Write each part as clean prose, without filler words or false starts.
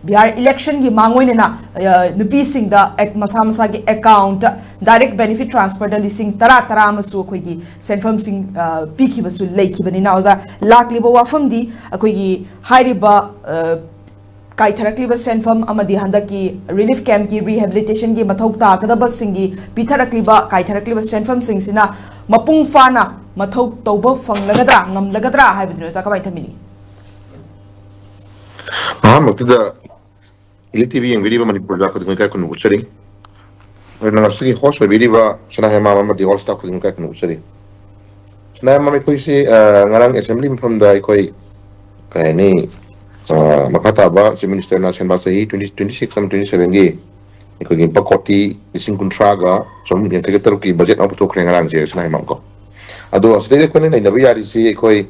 bihar election gi mangoinena nupi singda masa masa gi account direct benefit transfer da lising tara tara masu akhoi gi Selfam sing piki basu leikibani na oza lakliba wafam di akhoi gi hairiba kaitharakliba Selfam amadi handaki relief camp ki rehabilitation gi mathau ta kadaba singi pitharakliba kaitharakliba Selfam sing sina mapung fana mathau tauba fanglagadra ngamlagadra haibadino za kamai thamini Maktada ELITETV yang video Manipur da kudung kai kunu usari. Na sigi host video sana hema mama di all staff kudung kai kunu usari. Sana mama koi si ngarang assembly from da koi kai ni makata ba si minister na sen ba sahi 2026 sama 27 gi koi gi pakoti ising kontraga som yang kai taruki budget apa tu kren ngarang je sana hema ko. Ado asde ko ne nabi yari si koi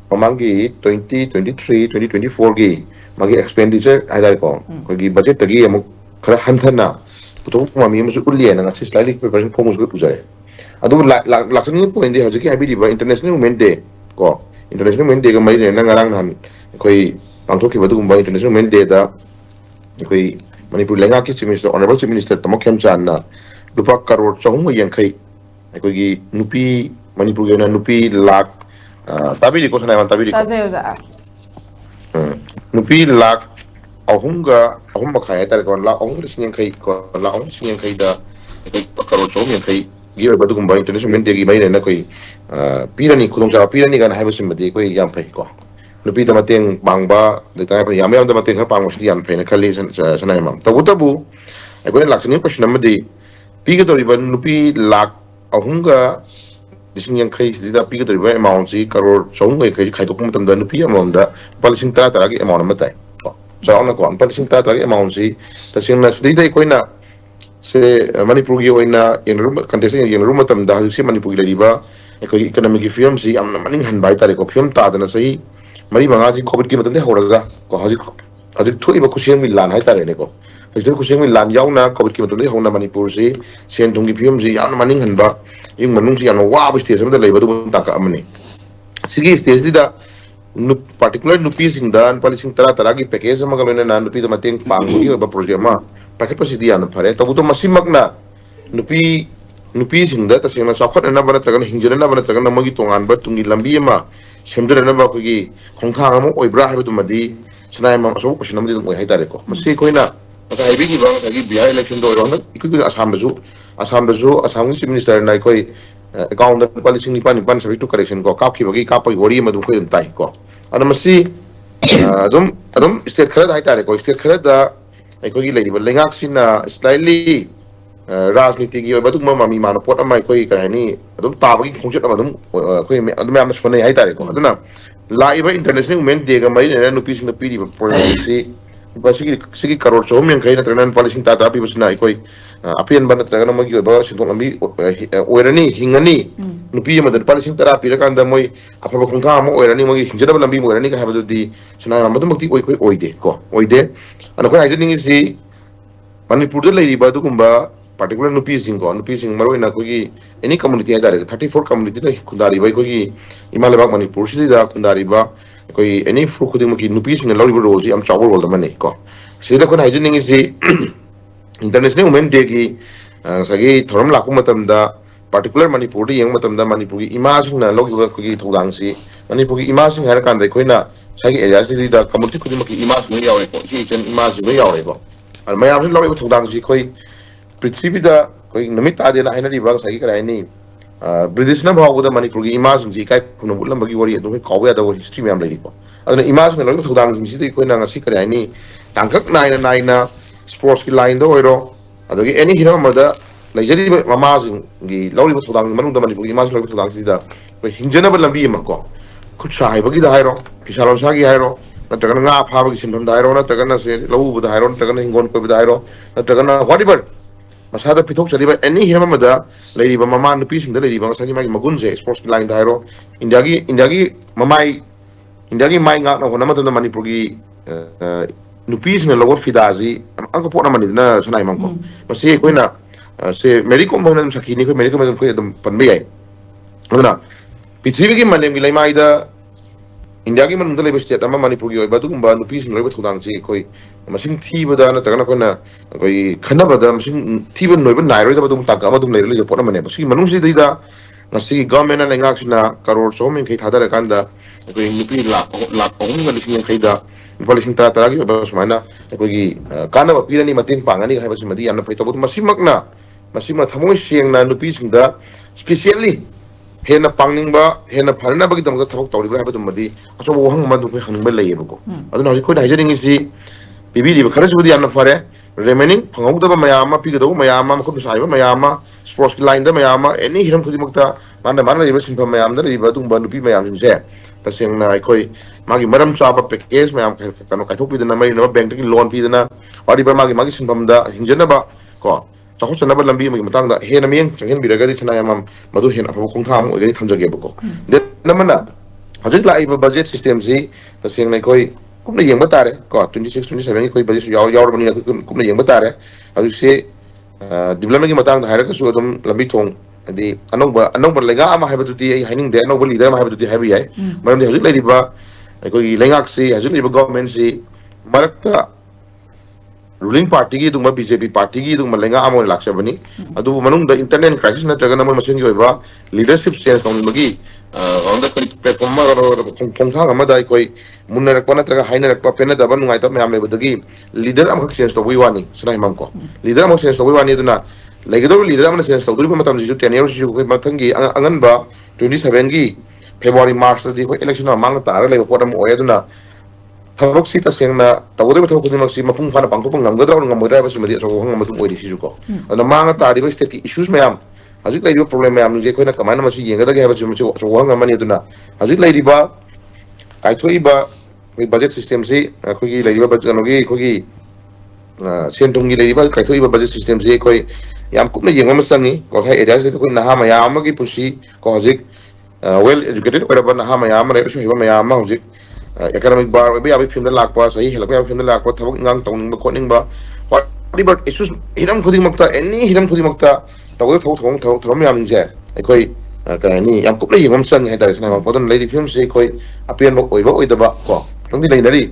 Mamangi 2023 2024 gi magi expenditure ada ko gi budget tagi amuk khara hanthana putu mami musu ulliya na ngasi slightly preparation form musu pujai adu laksani point de hajiki habi diba international women day ko international women day ga mai ne ngarang han koi pangthok ki badu gumba international women day da koi Manipur lenga ki chief minister honorable chief minister tamok khem chan na lupa crore 3yankai koi gi nupi Manipur ga na nupi lakh tabi di ko sana tabi di nupi lakh ahum bakhay tar ko la ahum sing kai ko la ahum sing kai da karo chom yang kai gi ba du gumba international men de gi mai na koi pirani khudong cha pirani gan haibu sim de koi yam phai ko nupi da mateng bangba de ta pa yam da mateng pang mo si yam phai na khali sana mam tabu ai ko laksani question am de Pigadouriba nupi lakh ahum ga Dising yang kai sida Pigadouriba amount si crore chong kai kai to kum tam da nupi amount da palising ta ta gi amount matai ko chauna ko palising ta ta gi amount si ta sing na sida koi na se Manipur gi oina in room contesting in room tam da si Manipur gi riba ko economic film si am na maning han bai ta ko film ta da na sei mari manga si covid gi matam de horaga ko hajik thoi ba kusiang mi lan hai ta ne ko hajik kusiang mi lan yauna covid gi matam de hona Manipur si sen tung gi film si am na maning han ba yung manung si ano wa ba stage da leiba du ta ka amni sigi stage da particular nupi Singda palising tara gi package ma galena na nupi da mateng panggi ba project ma pakai pasidi an pare tabu to masimak na nupi Singda ta sing na Chaokhatnaba bana tragan hingjana bana tragan magi tongan ba tungi lambi ma semdana na ba ko gi khongthang ma oibra ha du madi sanai ma so ko sinam di mo hai tare ko masi koina ta ai bi ba ta gi bihar election do ron iku Assam chief minister na koi account palising ni pani service to correction ko kap ki bagi kap pai wori ma du ko tai ko ana masi adum state khara dai tare ko state khara da ai ko gi lei ba lengak sin na slightly rajniti gi ba du ma mi ma no pot amai koi ka ni adum ta bagi khongjat ma adum koi me adum am sone ai tare ko aduna la iba international women day ga mai ne nupi sin pi di policy ba sigi crore chom yang kai na tranan palising ta pi basna ai koi apian ban tragan ma gi ba sintong ambi oirani hingani nupi ma dan palising tara pi ra kan da moi apa khongtha ma oirani ma gi hingjada ba lambi mo oirani ka ha ba di suna ma dum bakti koi oide ko oide ana ko ai jing si Manipur da lei ba du kumba particular nupi sing maro ina ko gi any community ha dare 34 community da khundari bai ko gi imalebak Manipur si da khundari ba koi any fru khuding ma gi nupi sing lauri ba role ji am chawol wal da mane ko si da ko ai jing si international women day ki sagi thoram lakum matam da particular Manipur di yang matam da Manipur gi ima sing na logi ko gi tholang si Manipur gi ima sing har kan da koina sagi area si da community khuding ma gi ima sing yaw ko si chen ima sing yaw ko al mayam sing logi tholang si koi prithvi da koi namit ade na haina ri ba sagi krai ni British na bhaw da Manipur gi ima sing ji kai kuno bulam bagi wori do ko ya da history me am lai ko aduna ima sing logi tholang sing si koina ngasi krai ni tangkak naina sports ki line do oiro adagi any hero mada lajari mama gi lawri bu thudang manung da Manipur gi mas lawri thudang sida ko hingjana ba lambi ma ko khutsa hai bagi da hairo kisalon sa gi hairo na tagan nga pha bagi sintham da hairo na tagan se lawu bu da hairo na tagan hingon ko bu da hairo na tagan whatever masada pithok chali ba any hero mada lei ba mama nupi sing da lei ba sagi ma gi magun je sports ki line da hairo india gi mai nga na ko na ma da Manipur gi nupi sing lawo fidazi ang ko po naman na sanay man ko kasi ko na se medico mo na sa kini ko medico mo ko panbiyay ano na pithibi gi manem gi laimai da India की मन उनका state अमा मणिपुर की ओइबा दुगुम्बा नुपी सिंग लोइबा थौदांग ची कोई मसिंग थीबदा नत्रगना कोना कोई खनबदा मसिंग थीबा नोइबा नाइरोइदा बदुम ताका बदुम लेरे ले पोना मने बसी मनुंग सी दिदा ngasi government na lengak sina karor soming kai thadar kanda ko nupi lak ong ga lising kai da policing ta ta gi bas mana ko gi kana ba pirani mating pangani hai bas madi amna pai to masimakna masima thamoi sieng na nupi singda specially hena pangning ba hena pharna ba gi dam ga thok tawri ba dum madi aso bo hang ma du kai hang ba lei ba ko aduna hoji ko da hijaring isi bibili ba kharasu di amna fare remaining phangau da ba mayama pi ga do mayama ko sai ba mayama sports line da mayama any hiram khudi makta mana mana riba sin pham mayam da riba tung ban nupi mayam sin se ta seng na koi magi maram cha ba package mayam kano kai thok pi dana mai no bank ki loan pi dana ori ba magi sin pham da hinjana ba ko chakho chana ba lambi magi matang da he na mieng changhen biraga di chana yamam madu hen apu khong tham oi thamjage ba ko de namana hajik la iba budget system si ta seng na koi kumna yeng ba tare ko 26 27 koi budget yaw yaw bani kumna yeng ba tare adu se development ki matang da haira ka su adum lambi thong adi anong lenga ama haibadudi ai haining de anong leader ama haibadudi haibi yai maram de hajik leriba ko lengak si hajik leriba government si marakta ruling party gi duma BJP party gi duma lenga ama lakshabani adu manung da internet crisis na taga namar masin gi oiba leadership change on magi on the platform ma khong thang ama dai koi munna rakpa na taga haina rakpa pena da ban ngai ta me am lebadagi leader am khak change to wi wani suna himam ko leader am change to wi wani duna leader amna sense tawduri matam ji 10 years ji ko mathangi angan ba 27 gi February March di ko election mang ta ra le ko dam oyaduna thabok si ta sengna tawduri thok ni mak si mapung phana pangthok ngam gadra ngam gadra ba simadi so hang matum oidi si ko ana mang ta ri ba state ki issues mayam hajik lai problem mayam je ko na kamana ma si yenga da ga ba so hang mani duna hajik lai ri ba kai thoi ba budget system si ko gi lai ba budget no gi ko gi sentung gi lai ba kai thoi ba budget system si ko yam kupna yeng ma sangi ko thai area se ko na ha ma ya ma gi pusi ko hojik well educated ora ba na ha ma ya ma re su hiba ma ya ma hojik economic bar be abi phim da lak pa sahi helak ba phim da lak pa thabok ngang tong ba ko ning ba wadi ba issues hiram khudi makta any hiram khudi makta taw thong thom yam je koi ka ni yam kupna yeng ma sangi hai ta sana ma podon lady film se koi apian ba oi da ba ko tong di lai nari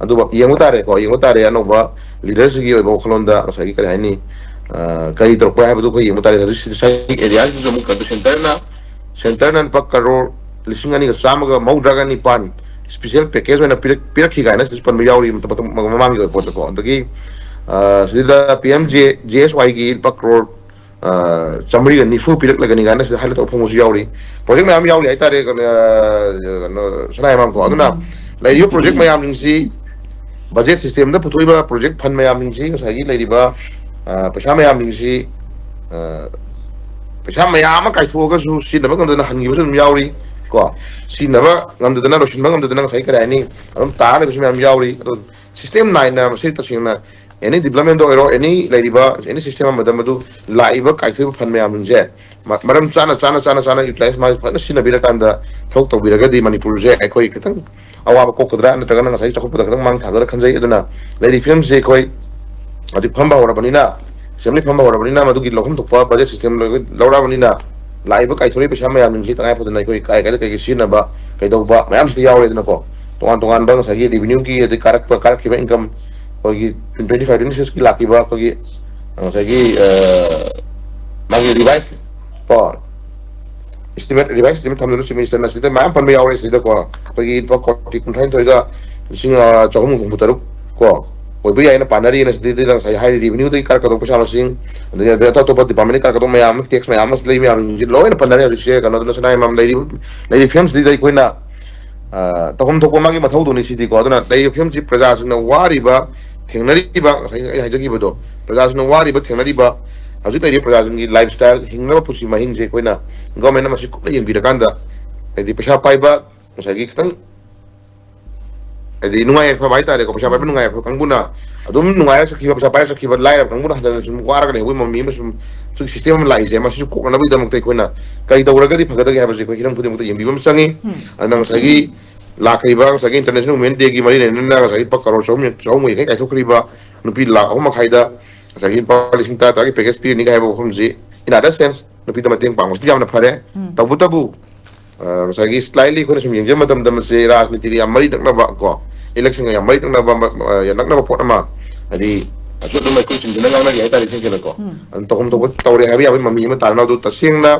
adu ba yeng utare ko yeng utare ano ba leaders gi oi ba kholon da sahi ka hai ni kay to pa habdo ko yeng utare sa area ju mu ka center na pak karo lising ani ka sama ga mau draga ni pan special package na pirak hi ga na sis pan yauri mamang ga pot ko ndagi sida PMJ JSY gi pak karo chamri ga ni fu pirak la ga ni ga na sis halat opong su yauri project ma am yauri ai tare sana mam ko aduna lai yo project ma am si budget system da putoi ba project fund ma am si sa gi lai ba पैसा ma'am पैसा ma'am कायथोगसु सिनबा गमदना हनगिबसु यावरी को सिनबा गमदना रोशनबा गमदना sai करायनी अदम तार लेबसु ma'am यावरी system 9 ना मसे तसिंगना एनी development ओरो एनी लाइरिबा एनी सिस्टम मदमदु लाइबा कायथो फन मैम जे मरम चाना यूटिलाइज मा फन सिनबिरा कांदा थोक तोबिरगदी मणिपुर जे अखोई खतंग अवाब कोकदरा नत्रगना sai चखुपदा खतंग मांग थागरा खनजै अदुना लाइरि फिल्म जे कोई अदि फंबा होरबनिना सेमली फंबा होरबनिना मदुगी लखम थोपा बजेट सिस्टम लौराबनिना लाइबा कायथोरि पैसा मैम निंसी तंगाय फदना कोई काय काय सिनबा कैदौबा मैम से यावरे दनको तोगान बंग सगी रेवेन्यू की यदि कारक की इनकम कोई 25 26 की लाखिबा कोई सगी मांग रिवाइज पर estimate revise estimate thamnu semester na sida ma'am पन यावरे सिदा को कोई तो कोटी कुंठाइन तोइगा सिंग चौम गुंबुतरु को ओइबि आइना पानरी ना सिदि दं साइ हाई रेवेन्यू दि कार कदो पसा मसिंग दे तो तो डिपार्टमेंट कार कदो मैम टैक्स मैम लइ मैम जि लोइन पानरी रिसे कनो दन सनाय मैम लइ फेम्स दि दइ कोइना तखम थोको मागी मथौ दोनि सिदि को दना लइ फेम जि प्रजा सिंग वारिबा थेंगनरिबा साइ हाइजगी बदो प्रजा सिंग वारिबा थेंगनरिबा हजि लइ प्रजा सिंग लाइफस्टाइल हिंगना पुसि महिंग जे कोइना गवर्नमेंट मसि कुप यंग बिरकांदा एदि पैसा पाइबा साइ खतंग एदि नुंगाय फा बाय तारे को पैसा पाइबा नुंगाय फा कंगुना अदुम नुंगाय सखिबा पैसा पाइ सखिबा लाइ कंगुना हदन सुम वारगा ने हुइ मम्मी मसुम सु सिस्टम लाई जे मसि को नबि दमक कोइना कई दौरगदि फगदगे हाबजे को हिरम खुदि मत यंबिबम संगी अनंग सगी लाखैबा सगी इंटरनेशनल वुमेन डे की मरि नेना सगी प करोड़ चौम कै काय थोखरिबा नुपि लाख अहम खाइदा सगी पॉलिसिंग ता तागी पैकेज पि नि गायबो फमजि इन अदर सेंस नुपि द मतेंग पांगस यामना फरे तबु ꯉꯁꯥꯏꯒꯤ ꯁ꯭ꯂꯥꯏꯠꯂꯤ ꯑꯩꯈꯣꯏꯅ ꯁꯨꯝ ꯌꯦꯡꯖꯕ ꯃꯇꯝꯗ ꯃꯁꯤ ꯔꯥꯖꯅꯤꯇꯤꯒ ꯌꯥꯝ ꯃꯔꯤ ꯅꯛꯅꯕ ꯀꯣ ꯏꯂꯦꯛꯁꯟꯒ ꯌꯥꯝ ꯃꯔꯤ ꯅꯛꯅꯕ ꯄꯣꯠ ꯑꯃ ꯍꯥꯏꯗꯤ ꯑꯁꯨꯝ ꯑꯩꯈꯣꯏ ꯆꯤꯡꯗꯨꯅ ꯉꯥꯡꯅꯔꯤ ꯍꯥꯏꯇꯥꯔꯦ ꯁꯤꯡꯁꯤꯅꯀꯣ ꯑꯗꯨꯝ ꯇꯧꯐꯝ ꯊꯣꯛꯄ ꯇꯧꯔꯦ ꯍꯥꯏꯕ ꯌꯥꯕꯒꯤ ꯃꯃꯤ ꯑꯃ ꯇꯥꯔꯅ ꯑꯗꯨ ꯇꯁꯦꯡꯅ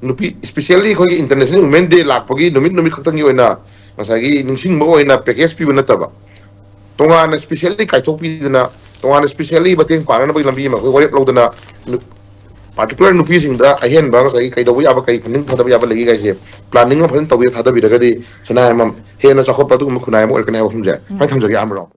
ꯅꯨꯄꯤ ꯁ꯭ꯄꯦꯁꯤꯌꯦꯜꯂꯤ ꯑꯩꯈꯣꯏꯒꯤ ꯏꯟꯇꯔꯅꯦꯁꯅꯦꯜ ꯋꯨꯃꯦꯟ ꯗꯦ ꯂꯥꯛꯄꯒꯤ ꯅꯨꯃꯤꯠ ꯈꯛꯇꯪꯒꯤ ꯑꯣꯏꯅ ꯉꯁꯥꯏꯒꯤ ꯅꯤꯡꯁꯤꯡꯕ ꯑꯣꯏꯅ ꯄꯦꯀꯦꯖ ꯄꯤꯕ ꯅꯠꯇꯕ ꯇꯣꯉꯥꯟꯅ ꯁ꯭ꯄꯦꯁꯤꯌꯦꯜꯂꯤ ꯀꯥꯏꯊꯣꯛꯄꯤꯗꯅ ꯇꯣꯉꯥꯟꯅ ꯁ꯭ꯄꯦꯁꯤꯌꯦꯜꯂꯤ ꯃꯇꯦꯡ ꯄꯥꯡꯅꯕꯒꯤ ꯂꯝꯕꯤ ꯑꯃ ꯑꯩꯈꯣꯏ ꯋꯥꯔꯦꯞ ꯂꯧꯗꯅ ꯄꯥꯔꯇꯤꯀꯨꯂꯔ ꯅꯨꯄꯤꯁꯤꯡꯗ ꯑꯍꯦꯟꯕ ꯉꯁꯥꯏꯒꯤ ꯀꯩꯗꯧꯕ ꯌꯥꯕ ꯀꯩ ꯐꯟꯗꯤꯡ ꯊꯥꯗꯕ ꯌꯥꯕ ꯂꯩꯒꯦ ꯀꯥꯏꯁꯦ ꯄ꯭ꯂꯥꯅꯤꯡ ꯑꯃ ꯐꯖꯅ ꯇꯧꯕꯤꯔ ꯊꯥꯗꯕꯤꯔꯒꯗꯤ ꯁꯅꯥ ꯑꯃ ꯍꯦꯟꯅ ꯆꯥꯎꯈꯠꯄ ꯑꯗꯨꯒꯨꯝꯕ ꯈꯨꯟꯅꯥꯏ ꯑꯃ ꯑꯣꯏꯔꯛꯀꯅꯤ ꯍꯥꯏꯕ ꯋꯥꯐꯝꯁꯦ ꯁꯨꯃꯥꯏꯅ ꯊꯝꯖꯒꯦ ꯑꯃꯔꯣ